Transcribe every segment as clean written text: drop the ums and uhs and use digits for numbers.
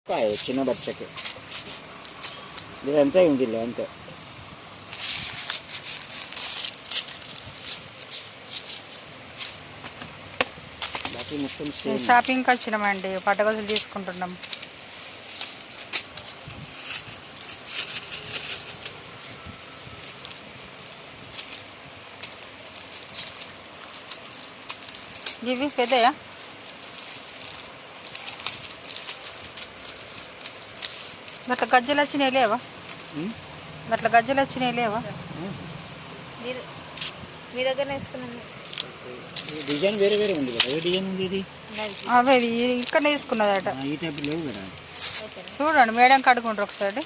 చిన్న బచ్చకి ఇదంతా ఉంది అంతే. బాకీ మొత్తం షాపింగ్కి వచ్చినామండి, పట్టగొలుసులు తీసుకుంటున్నాం. ఇవి పెద్దయా? గట్ల గజ్జలు వచ్చినాయి లేవా? గట్ల గజ్జలు వచ్చినాయి లేవా? మీ దగ్గర వేసుకున్నాను. డిజైన్ వేరే వేరే ఉంది కదా. ఏ డిజైన్ ఉంది ఇది? అవే ఇక్కడ తీసుకున్నదట. ఈ టైప్ లేవు కదా. చూడండి మేడం కడుకుంటారు ఒకసారి.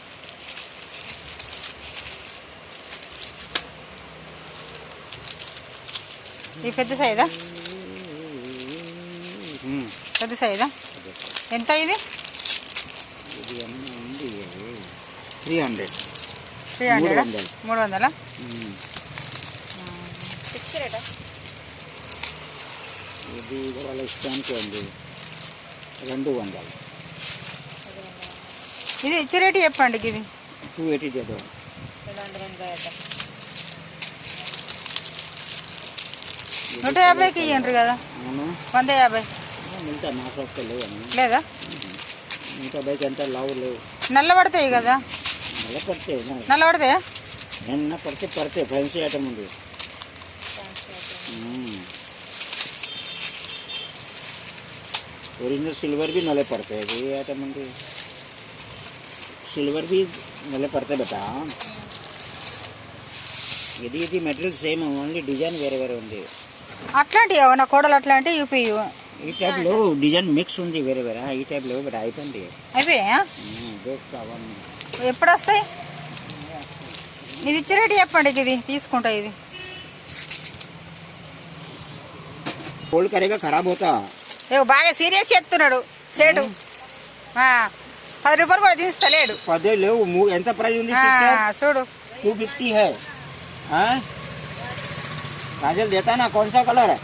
ఈ పెద్ద సైజా? పెద్ద సైజా? ఎంత ఇది? 300. 300. ఫిక్స్ రేటా? ఇది వాళ్ళ ఇష్టానికి ఉంది. 200. ఇది ఇచ్చే రేటు చెప్పండి. ఇది 280 చేద్దాం. 150కి ఇవ్వండి కదా. 150 మిగతా నా సొక్క లేవు లేదా? 150కి ఎంత లావు లేవు. నల్ల పడతాయి కదా. నల్ల పడతాయా? నిన్న పడితే ఫ్యాన్సీ ఐటమ్ ఉంది. ओरिजिनल सिल्वर भी नले पड़ते हैं. ये आइटम ఉంది. सिल्वर भी नले पड़ते बेटा. ఇది మెటీరియల్ సేమ్, ఓన్లీ డిజైన్ వేరే వేరే ఉంది. అట్లాంటివి నా కోడలు అట్లాంటి యూపీ. ఈ టైప్ లో డిజైన్ మిక్స్ ఉంది వేరే వేరే. ఈ టైప్ లో బేటా అయిపోయింది. అయిపోయా? ఎప్పుడు వస్తాయి? ఇది ఇచ్చే రేటు చెప్పండి. ఇది తీసుకుంటా. ఇది కోల్డ్ కరేగా ఖరాబ్ అవుతా. బాగా సీరియస్ చెప్తున్నాడు సేటు. 10 రూపాయలు కూడా తీస్తలేడు. 10 లేవు. ఎంత ప్రైస్ ఉంది చూడు. 250 है. काजल देता ना? कौन सा कलर है?